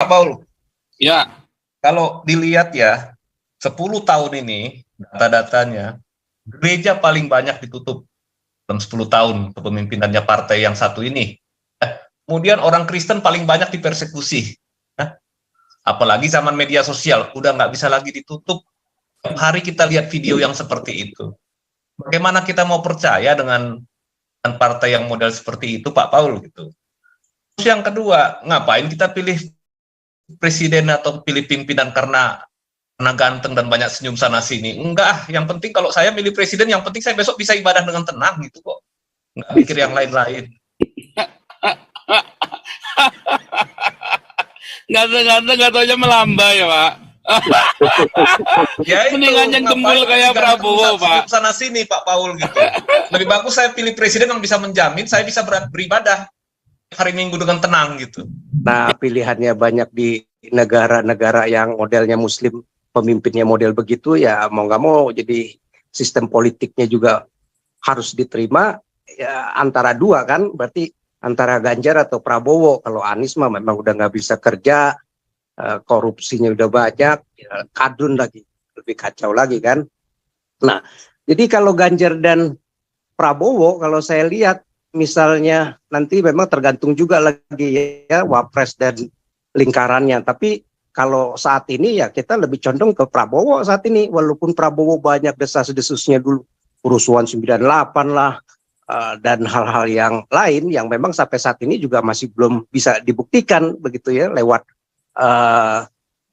Pak Paul. Ya. Kalau dilihat ya, 10 tahun ini data-datanya, gereja paling banyak ditutup dalam 10 tahun kepemimpinannya partai yang satu ini. Kemudian orang Kristen paling banyak dipersekusi. Apalagi zaman media sosial, udah nggak bisa lagi ditutup. Tiap hari kita lihat video yang seperti itu. Bagaimana kita mau percaya dengan partai yang model seperti itu, Pak Paul, gitu. Terus yang kedua, ngapain kita pilih presiden atau pilih pimpinan karena ganteng dan banyak senyum sana sini? Enggak, yang penting kalau saya milih presiden, yang penting saya besok bisa ibadah dengan tenang gitu kok. Enggak pikir yang lain-lain. Ganteng-ganteng nggak taunya melambai ya, Pak. Ya itu, mendingan yang gembul kayak Prabowo, Pak. Sana sini, Pak Paul, gitu. Lebih bagus saya pilih presiden yang bisa menjamin saya bisa beribadah hari Minggu dengan tenang gitu. Nah, pilihannya banyak di negara-negara yang modelnya Muslim, pemimpinnya model begitu, ya mau nggak mau, jadi sistem politiknya juga harus diterima ya, antara dua kan, berarti antara Ganjar atau Prabowo. Kalau Anies mah memang udah nggak bisa kerja, korupsinya udah banyak, ya, kadrun lagi, lebih kacau lagi kan. Nah, jadi kalau Ganjar dan Prabowo, kalau saya lihat misalnya nanti memang tergantung juga lagi ya Wapres dan lingkarannya. Tapi kalau saat ini ya kita lebih condong ke Prabowo saat ini, walaupun Prabowo banyak desas-desusnya dulu, kerusuhan 98 lah, dan hal-hal yang lain yang memang sampai saat ini juga masih belum bisa dibuktikan begitu ya, lewat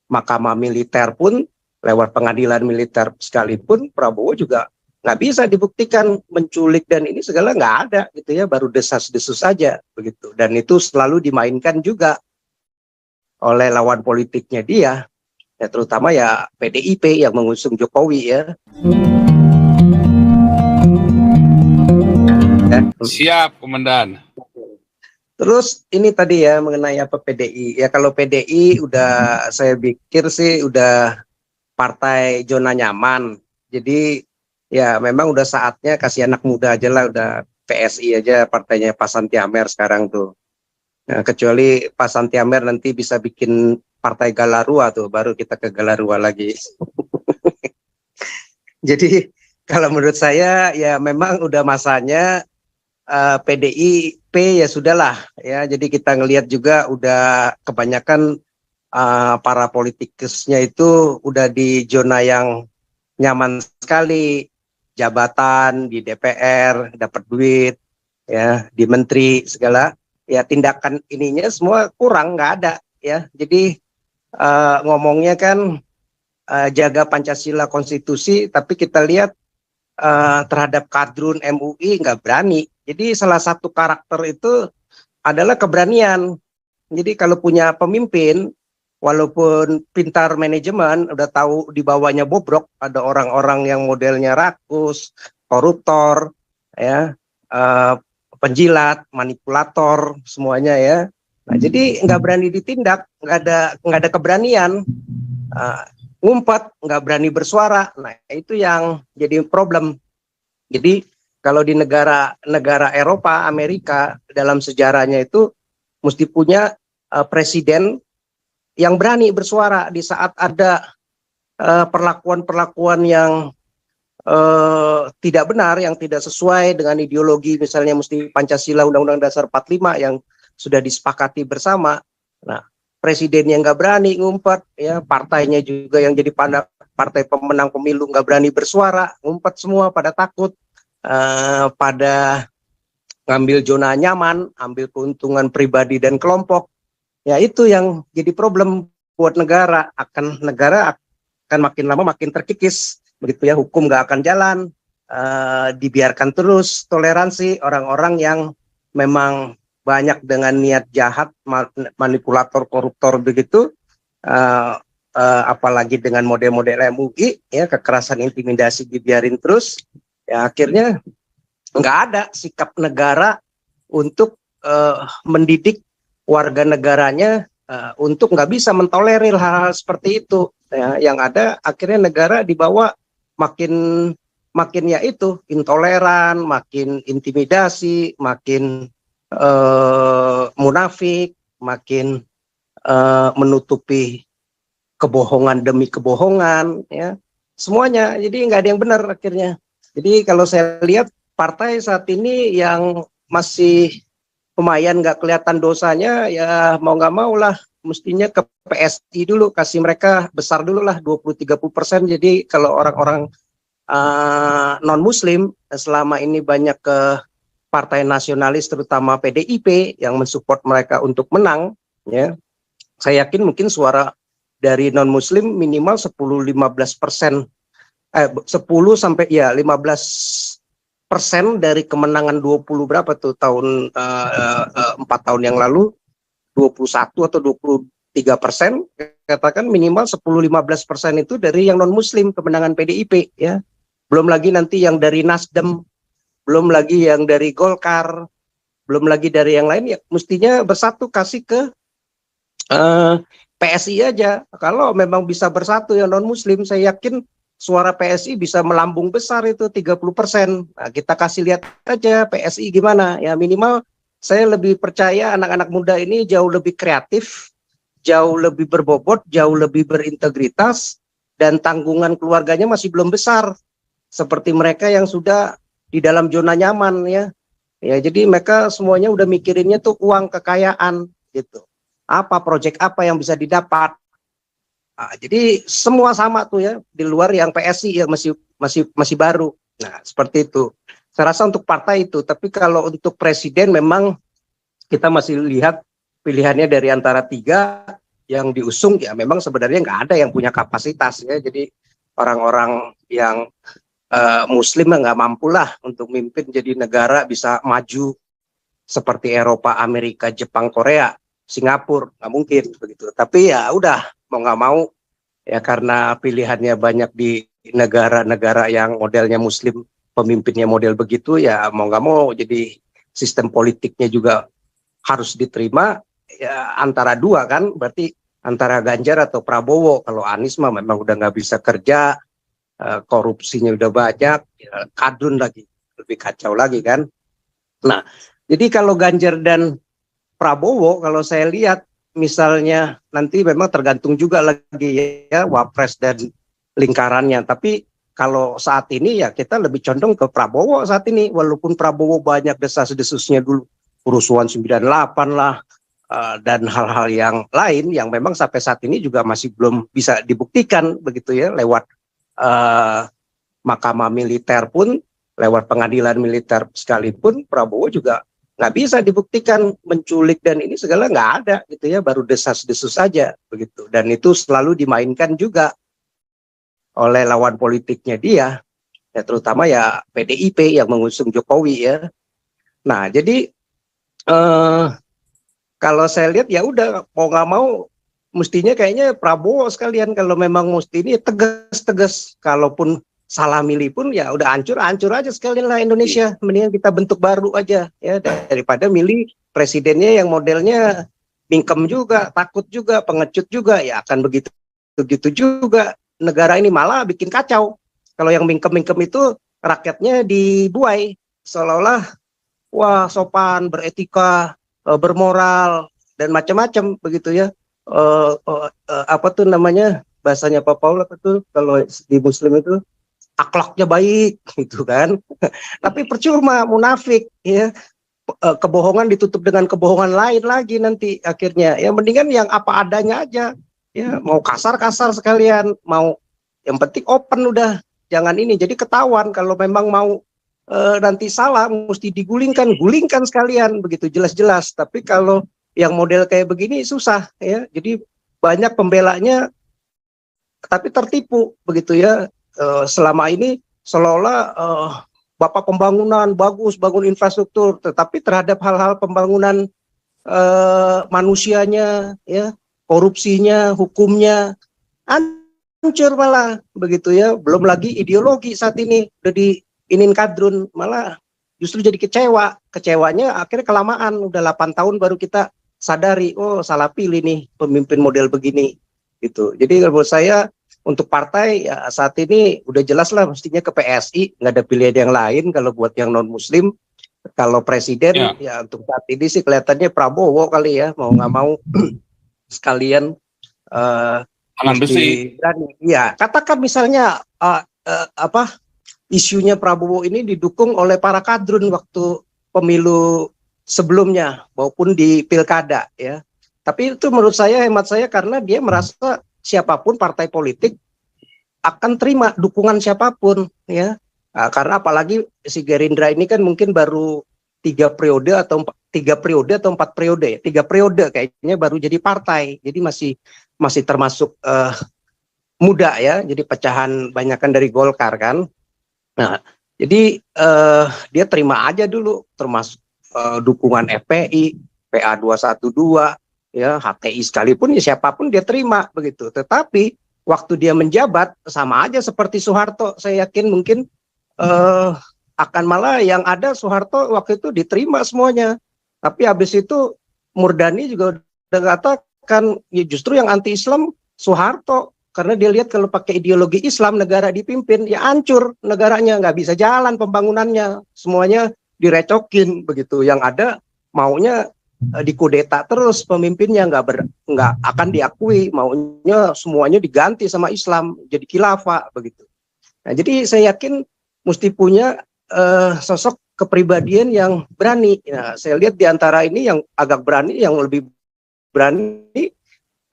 mahkamah militer pun, lewat pengadilan militer sekalipun Prabowo juga nggak bisa dibuktikan menculik dan ini segala, nggak ada gitu ya, baru desas-desus saja begitu, dan itu selalu dimainkan juga oleh lawan politiknya dia ya, terutama ya PDIP yang mengusung Jokowi ya. Siap, Komandan. Terus ini tadi ya mengenai apa PDI ya, kalau PDI udah saya pikir sih udah partai zona nyaman, jadi ya memang udah saatnya kasih anak muda aja lah, udah PSI aja partainya Pak Santi Amer sekarang tuh. Nah, kecuali Pak Santi Amer nanti bisa bikin partai Galarua tuh, baru kita ke Galarua lagi. Jadi kalau menurut saya ya memang udah masanya PDIP ya sudahlah ya. Jadi kita ngelihat juga udah kebanyakan para politikusnya itu udah di zona yang nyaman sekali, jabatan di DPR, dapat duit ya, di menteri segala ya, tindakan ininya semua kurang, nggak ada ya. Jadi ngomongnya kan jaga Pancasila konstitusi, tapi kita lihat terhadap kadrun MUI nggak berani. Jadi salah satu karakter itu adalah keberanian. Jadi kalau punya pemimpin, walaupun pintar manajemen, udah tahu di bawahnya bobrok, ada orang-orang yang modelnya rakus, koruptor, ya, penjilat, manipulator, semuanya ya. Nah, jadi nggak berani ditindak, nggak ada keberanian, ngumpet, nggak berani bersuara. Nah, itu yang jadi problem. Jadi kalau di negara Eropa, Amerika, dalam sejarahnya itu mesti punya presiden yang berani bersuara di saat ada perlakuan-perlakuan yang tidak benar, yang tidak sesuai dengan ideologi, misalnya mesti Pancasila, Undang-Undang Dasar 45 yang sudah disepakati bersama. Nah, presiden yang nggak berani ngumpet, ya partainya juga yang jadi partai pemenang pemilu nggak berani bersuara, ngumpet semua, pada takut, pada ngambil zona nyaman, ambil keuntungan pribadi dan kelompok. Ya itu yang jadi problem buat negara. Negara akan makin lama makin terkikis, begitu ya, hukum nggak akan jalan, dibiarkan terus toleransi orang-orang yang memang banyak dengan niat jahat, manipulator, koruptor begitu, apalagi dengan model-model MUI ya, kekerasan, intimidasi dibiarin terus, ya akhirnya nggak ada sikap negara untuk mendidik warga negaranya untuk nggak bisa mentolerir hal-hal seperti itu ya. Yang ada akhirnya negara dibawa makin ya itu intoleran, makin intimidasi, makin munafik, makin menutupi kebohongan demi kebohongan, ya semuanya. Jadi nggak ada yang benar akhirnya. Jadi kalau saya lihat partai saat ini yang masih lumayan nggak kelihatan dosanya, ya mau nggak mau lah mestinya ke PSI dulu, kasih mereka besar dulu lah 20-30%. Jadi kalau orang-orang non Muslim selama ini banyak ke partai nasionalis terutama PDIP yang mensupport mereka untuk menang, ya saya yakin mungkin suara dari non Muslim minimal 10-15%, 10 sampai ya 15% dari kemenangan 20 berapa tuh tahun 4 tahun yang lalu, 21 atau 23%, katakan minimal 10-15% itu dari yang non Muslim kemenangan PDIP, ya belum lagi nanti yang dari Nasdem, belum lagi yang dari Golkar, belum lagi dari yang lain, ya mestinya bersatu kasih ke PSI aja. Kalau memang bisa bersatu yang non Muslim, saya yakin suara PSI bisa melambung besar itu 30%. Nah, kita kasih lihat aja PSI gimana, ya minimal saya lebih percaya anak-anak muda ini jauh lebih kreatif, jauh lebih berbobot, jauh lebih berintegritas, dan tanggungan keluarganya masih belum besar seperti mereka yang sudah di dalam zona nyaman, ya. Ya, jadi mereka semuanya udah mikirinnya tuh uang, kekayaan gitu. Apa proyek apa yang bisa didapat. Nah, jadi semua sama tuh ya, di luar yang PSI yang masih baru. Nah, seperti itu. Saya rasa untuk partai itu, tapi kalau untuk presiden memang kita masih lihat pilihannya dari antara 3 yang diusung, ya memang sebenarnya nggak ada yang punya kapasitas, ya. Jadi orang-orang yang Muslim nggak mampu lah untuk mimpin jadi negara bisa maju seperti Eropa, Amerika, Jepang, Korea, Singapura, nggak mungkin begitu. Tapi ya udah mau nggak mau ya, karena pilihannya banyak di negara-negara yang modelnya Muslim, pemimpinnya model begitu, ya mau nggak mau jadi sistem politiknya juga harus diterima ya, antara 2 kan, berarti antara Ganjar atau Prabowo. Kalau Anies mah memang udah nggak bisa kerja, korupsinya udah banyak, ya, kadrun lagi, lebih kacau lagi kan. Nah, jadi kalau Ganjar dan Prabowo, kalau saya lihat misalnya nanti memang tergantung juga lagi ya Wapres dan lingkarannya. Tapi kalau saat ini ya kita lebih condong ke Prabowo saat ini, walaupun Prabowo banyak desas-desusnya dulu, kerusuhan 98 lah, dan hal-hal yang lain yang memang sampai saat ini juga masih belum bisa dibuktikan begitu ya, lewat mahkamah militer pun, lewat pengadilan militer sekalipun, Prabowo juga nggak bisa dibuktikan menculik dan ini segala, nggak ada gitu ya, baru desas-desus saja begitu. Dan itu selalu dimainkan juga oleh lawan politiknya dia, ya terutama ya PDIP yang mengusung Jokowi ya. Nah jadi kalau saya lihat ya udah mau nggak mau mestinya kayaknya Prabowo sekalian, kalau memang mesti ini tegas-tegas, kalaupun salah milih pun ya udah hancur aja sekalian lah Indonesia, mendingan kita bentuk baru aja ya, daripada milih presidennya yang modelnya mingkem juga, takut juga, pengecut juga, ya akan begitu juga negara ini, malah bikin kacau. Kalau yang mingkem-mingkem itu rakyatnya dibuai seolah-olah wah sopan, beretika, bermoral dan macam-macam begitu ya. Apa tuh namanya bahasanya Pak Paul, apa tuh kalau di Muslim itu akhlaknya baik gitu kan. Tapi percuma, munafik ya, kebohongan ditutup dengan kebohongan lain lagi nanti akhirnya. Ya mendingan yang apa adanya aja ya, mau kasar-kasar sekalian, mau yang penting open udah, jangan ini. Jadi ketahuan kalau memang mau nanti salah mesti gulingkan sekalian begitu, jelas-jelas. Tapi kalau yang model kayak begini susah ya, jadi banyak pembelanya tapi tertipu begitu ya. Selama ini seolah-olah bapak pembangunan bagus, bangun infrastruktur, tetapi terhadap hal-hal pembangunan manusianya ya, korupsinya, hukumnya hancur malah begitu ya. Belum lagi ideologi saat ini udah diinin kadrun, malah justru jadi kecewanya akhirnya kelamaan, udah 8 tahun baru kita sadari, oh salah pilih nih pemimpin model begini gitu. Jadi menurut saya untuk partai ya saat ini udah jelas lah mestinya ke PSI, nggak ada pilihan yang lain kalau buat yang non Muslim. Kalau presiden ya untuk saat ini sih kelihatannya Prabowo kali ya, mau nggak mau sekalian Tangan besi. mesti berani. Iya, katakan misalnya isunya Prabowo ini didukung oleh para kadrun waktu pemilu sebelumnya maupun di pilkada ya. Tapi itu menurut saya, hemat saya, karena dia merasa siapapun partai politik akan terima dukungan siapapun ya. Nah, karena apalagi si Gerindra ini kan mungkin baru 3 periode atau 4 periode ya. 3 periode kayaknya baru jadi partai. Jadi masih termasuk muda ya. Jadi pecahan banyakan dari Golkar kan. Nah, jadi dia terima aja dulu, termasuk dukungan FPI, PA 212, ya HTI sekalipun, ya siapapun dia terima begitu. Tetapi waktu dia menjabat sama aja seperti Soeharto, saya yakin mungkin akan malah yang ada Soeharto waktu itu diterima semuanya. Tapi habis itu Murdani juga udah katakan ya justru yang anti Islam Soeharto. Karena dia lihat kalau pakai ideologi Islam negara dipimpin ya hancur negaranya, nggak bisa jalan pembangunannya, semuanya direcokin begitu. Yang ada maunya dikudeta terus pemimpinnya, nggak akan diakui, maunya semuanya diganti sama Islam jadi khilafah begitu. Nah, jadi saya yakin mesti punya sosok kepribadian yang berani. Nah, saya lihat di antara ini yang agak berani, yang lebih berani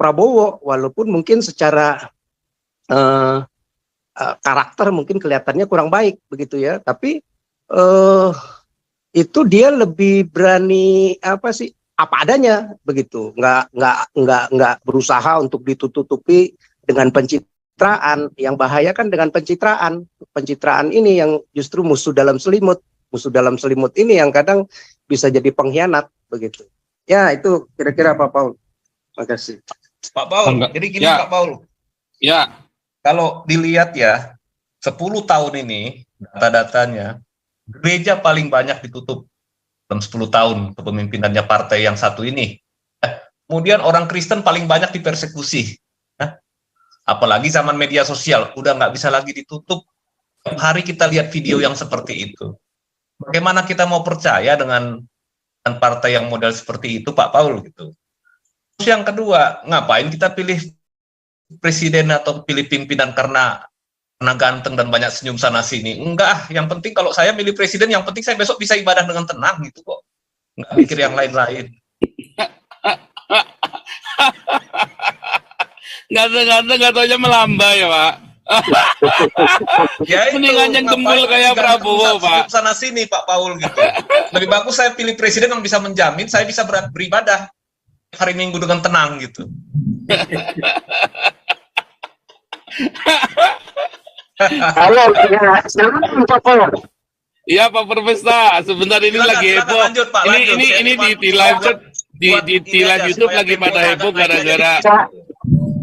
Prabowo, walaupun mungkin secara karakter mungkin kelihatannya kurang baik begitu ya, tapi itu dia lebih berani apa adanya begitu, nggak berusaha untuk ditutupi dengan pencitraan. Yang bahaya kan dengan pencitraan ini yang justru musuh dalam selimut ini yang kadang bisa jadi pengkhianat begitu. Ya itu kira-kira Pak Paul. Makasih. Pak Paul, jadi gini ya. Pak Paul. Ya. Kalau dilihat ya, 10 tahun ini data-datanya, gereja paling banyak ditutup dalam 10 tahun kepemimpinannya partai yang satu ini. Kemudian orang Kristen paling banyak dipersekusi. Apalagi zaman media sosial, udah nggak bisa lagi ditutup. Tiap hari kita lihat video yang seperti itu. Bagaimana kita mau percaya dengan partai yang model seperti itu, Pak Paul gitu. Terus yang kedua, ngapain kita pilih presiden atau pilih pimpinan karena ganteng dan banyak senyum sana sini? Enggak, yang penting kalau saya milih presiden, yang penting saya besok bisa ibadah dengan tenang gitu kok. Nggak pikir yang lain-lain. Ganteng-ganteng nggak taunya melambai ya Pak. Ya itu, mendingan yang gembul kayak Prabowo Pak. Sana sini Pak Paul gitu. Lebih bagus saya pilih presiden yang bisa menjamin saya bisa beribadah hari Minggu dengan tenang gitu. Halo, Pak Paul. Iya Pak Perpesta, sebentar ini Silakan, lagi silakan, heboh. lanjut, Pak, lanjut. Ini di live di live YouTube lagi pada heboh gara-gara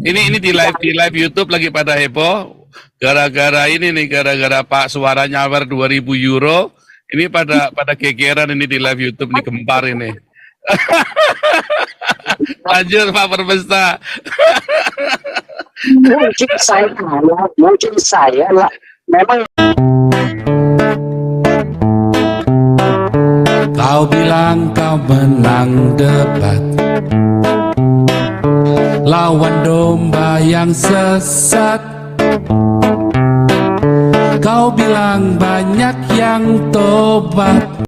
ini di live YouTube lagi pada heboh gara-gara ini nih, gara-gara Pak Suara Nyawer 2.000 euro. Ini pada gegeran ini di live YouTube nih, gempar ini. Lanjut Pak Perpesta. mungkin saya lah memang. Kau bilang kau menang debat lawan domba yang sesat. Kau bilang banyak yang tobat.